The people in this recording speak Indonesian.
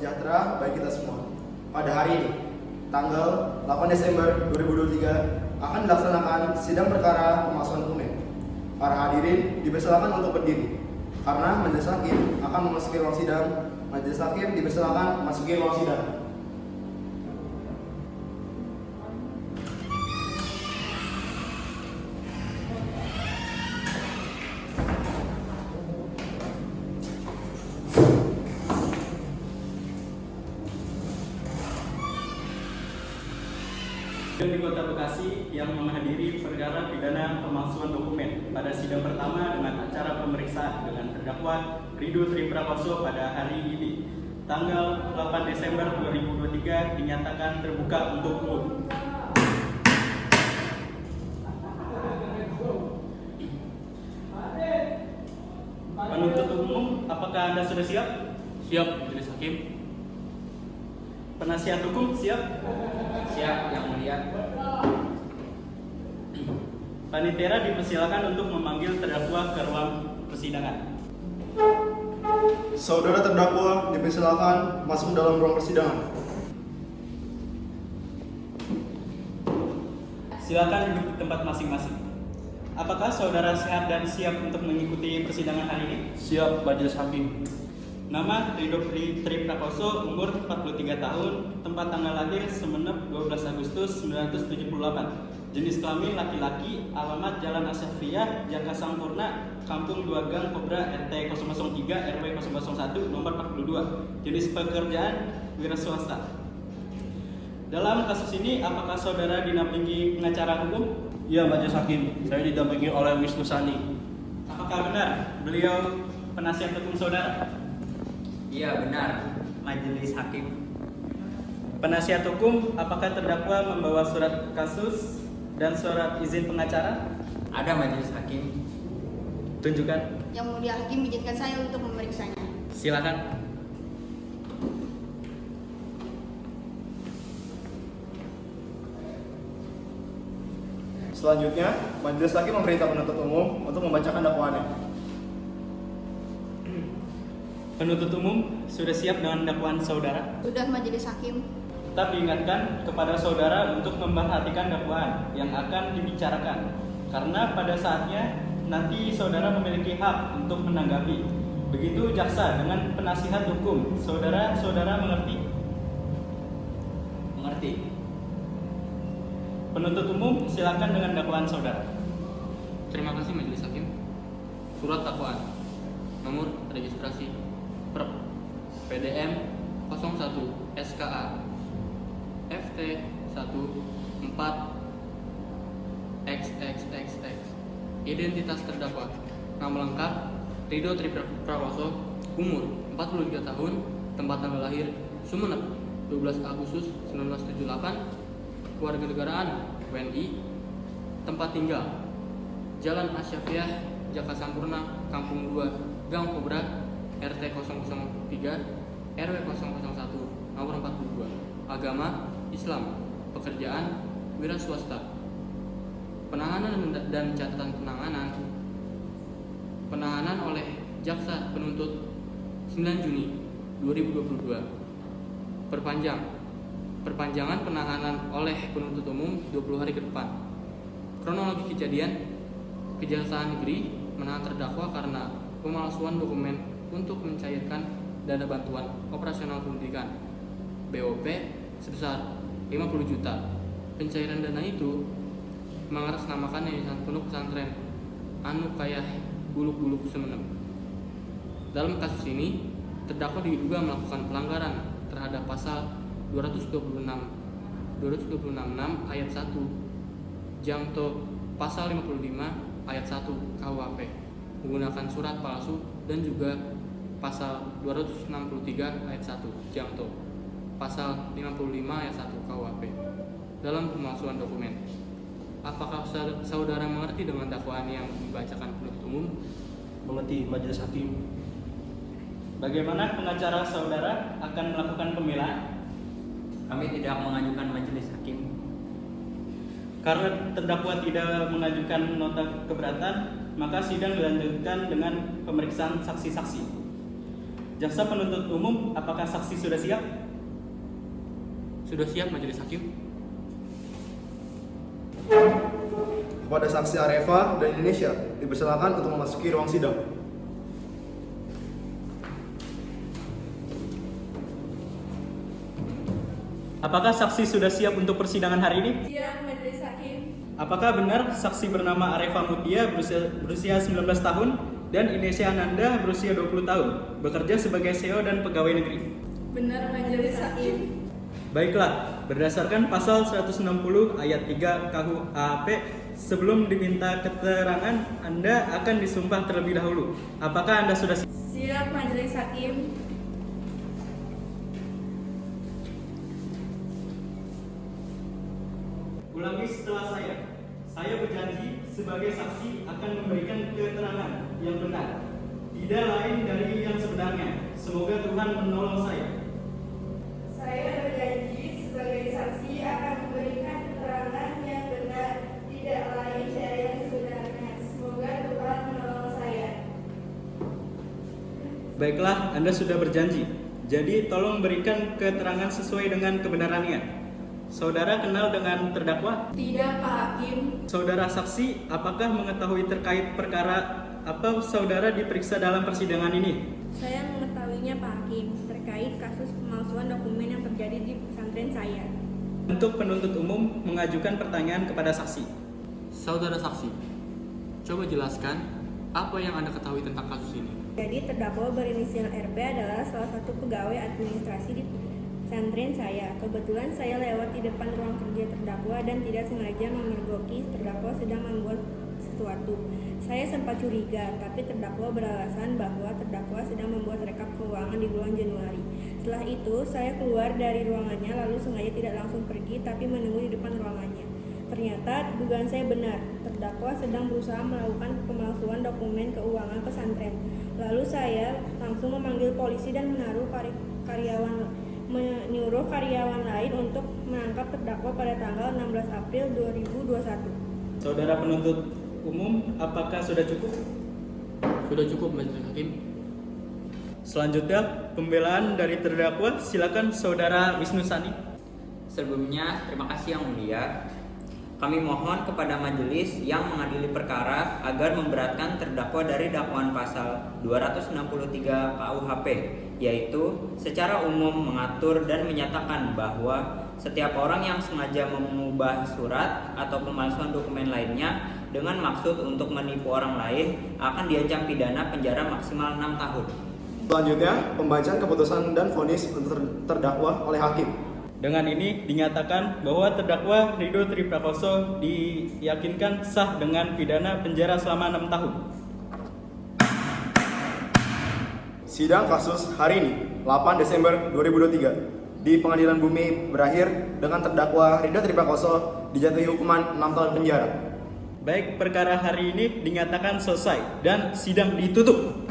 sejahtera bagi kita semua. Pada hari ini, tanggal 8 Desember 2023, akan dilaksanakan sidang perkara pemalsuan dokumen. Para hadirin dipersilakan untuk berdiri, karena majelis hakim akan memasuki ruang sidang. Majelis hakim dipersilakan memasuki ruang sidang. Di Kota Bekasi yang menghadiri perkara pidana pemalsuan dokumen pada sidang pertama dengan acara pemeriksaan dengan terdakwa Ridho Triprakoso pada hari ini, tanggal 8 Desember 2023, dinyatakan terbuka untuk umum. Penuntut umum, apakah Anda sudah siap? Siap, Majelis Hakim. Penasihat hukum siap? Siap, Yang Mulia. Panitera dipersilakan untuk memanggil terdakwa ke ruang persidangan. Saudara terdakwa dipersilakan masuk dalam ruang persidangan. Silakan duduk di tempat masing-masing. Apakah saudara sehat dan siap untuk mengikuti persidangan hari ini? Siap, Majelis Hakim. Nama Ridho Triprakoso, umur 43 tahun, tempat tanggal lahir Semenep 12 Agustus 1978. Jenis kelamin laki-laki, alamat Jalan Asyafriyah, Jaka Sampurna, Kampung 2 Gang Kobra, RT 003 RW 001 nomor 42. Jenis pekerjaan wira swasta. Dalam kasus ini, apakah saudara dinampingi pengacara hukum? Iya, Majelis Hakim. Saya didampingi oleh Wisnu Sani. Apakah benar beliau penasihat hukum saudara? Iya benar, Majelis Hakim. Penasihat hukum, apakah terdakwa membawa surat kasus dan surat izin pengacara? Ada Majelis Hakim. Tunjukkan. Yang Mulia Hakim izinkan saya untuk memeriksanya. Silakan. Selanjutnya, majelis hakim memerintah penuntut umum untuk membacakan dakwaannya. Penuntut umum sudah siap dengan dakwaan saudara? Sudah Majelis Hakim. Tetap diingatkan kepada saudara untuk memperhatikan dakwaan yang akan dibicarakan, karena pada saatnya nanti saudara memiliki hak untuk menanggapi. Begitu jaksa dengan penasihat hukum. Saudara mengerti? Mengerti. Penuntut umum silakan dengan dakwaan saudara. Terima kasih, Majelis Hakim. Surat dakwaan. Nomor registrasi PERP PDM 01 SKA FT 14 XXXX. Identitas terdakwa: nama lengkap Ridho Triprakoso, umur 43 tahun, tempat tanggal lahir Sumenep 12 Agustus 1978, kewarganegaraan WNI, tempat tinggal Jalan Asyafriyah, Jaka Sampurna, Kampung 2 Gang Kobra, RT 003 RW 001 nomor 42. Agama Islam. Pekerjaan wira swasta. Penahanan dan catatan penahanan oleh jaksa penuntut 9 Juni 2022. Perpanjangan penahanan oleh penuntut umum 20 hari ke depan. Kronologi kejadian: Kejaksaan Negeri menahan terdakwa karena pemalsuan dokumen untuk mencairkan dana bantuan operasional pendidikan BOP sebesar 50 juta. Pencairan dana itu mengatasnamakan Yayasan Pondok Pesantren Anukayah Buluk-Buluk Semenep. Dalam kasus ini, terdakwa diduga melakukan pelanggaran terhadap pasal 226 ayat 1 Jangto, pasal 55 ayat 1 KUHP, menggunakan surat palsu, dan juga pasal 263 ayat 1 Jangto, pasal 55 ayat 1 KUHP dalam pemalsuan dokumen. Apakah saudara mengerti dengan dakwaan yang dibacakan penuntut umum? Mengerti, Majelis Hakim. Bagaimana pengacara saudara akan melakukan pembelaan? Kami tidak mengajukan Majelis Hakim. Karena terdakwa tidak mengajukan nota keberatan, maka sidang dilanjutkan dengan pemeriksaan saksi-saksi. Jaksa penuntut umum, apakah saksi sudah siap? Sudah siap majelis hakim? Kepada saksi Areva dan Indonesia dipersilakan untuk memasuki ruang sidang. Apakah saksi sudah siap untuk persidangan hari ini? Siap, majelis hakim. Apakah benar saksi bernama Areva Mutia berusia 19 tahun dan Indonesia Ananda berusia 20 tahun, bekerja sebagai CEO dan pegawai negeri? Benar, majelis hakim. Baiklah, berdasarkan pasal 160 ayat 3 KUHP, sebelum diminta keterangan, Anda akan disumpah terlebih dahulu. Apakah Anda sudah siap? Siap, majelis hakim. Ulangi setelah saya. Saya berjanji sebagai saksi akan memberikan keterangan yang benar, tidak lain dari yang sebenarnya. Semoga Tuhan menolong saya. Saya berjanji sebagai saksi akan memberikan keterangan yang benar, tidak lain dari yang sebenarnya. Semoga Tuhan menolong saya. Baiklah, Anda sudah berjanji. Jadi tolong berikan keterangan sesuai dengan kebenarannya. Saudara kenal dengan terdakwa? Tidak, Pak Hakim. Saudara saksi, apakah mengetahui terkait perkara apa saudara diperiksa dalam persidangan ini? Saya mengetahuinya Pak Hakim terkait kasus pemalsuan dokumen yang terjadi di pesantren saya. Untuk penuntut umum mengajukan pertanyaan kepada saksi. Saudara saksi, coba jelaskan apa yang Anda ketahui tentang kasus ini. Jadi terdakwa berinisial RP adalah salah satu pegawai administrasi di pesantren saya. Kebetulan saya lewat di depan ruang kerja terdakwa dan tidak sengaja memergoki terdakwa sedang membuat sesuatu. Saya sempat curiga, tapi terdakwa beralasan bahwa terdakwa sedang membuat rekap keuangan di bulan Januari. Setelah itu, saya keluar dari ruangannya lalu sengaja tidak langsung pergi tapi menunggu di depan ruangannya. Ternyata dugaan saya benar, terdakwa sedang berusaha melakukan pemalsuan dokumen keuangan pesantren. Lalu saya langsung memanggil polisi dan menyuruh karyawan lain untuk menangkap terdakwa pada tanggal 16 April 2021. Saudara penuntut umum, apakah sudah cukup? Sudah cukup majelis hakim. Selanjutnya, pembelaan dari terdakwa, silakan Saudara Wisnu Sani. Sebelumnya, terima kasih Yang Mulia. Kami mohon kepada majelis yang mengadili perkara agar memberatkan terdakwa dari dakwaan pasal 263 KUHP, yaitu secara umum mengatur dan menyatakan bahwa setiap orang yang sengaja mengubah surat atau pemalsuan dokumen lainnya dengan maksud untuk menipu orang lain akan diancam pidana penjara maksimal 6 tahun. Selanjutnya, pembacaan keputusan dan vonis untuk terdakwa oleh hakim. Dengan ini dinyatakan bahwa terdakwa Ridho Triprakoso diyakinkan sah dengan pidana penjara selama 6 tahun. Sidang kasus hari ini, 8 Desember 2023, di Pengadilan Bumi berakhir dengan terdakwa Ridho Triprakoso dijatuhi hukuman 6 tahun penjara. Baik, perkara hari ini dinyatakan selesai dan sidang ditutup.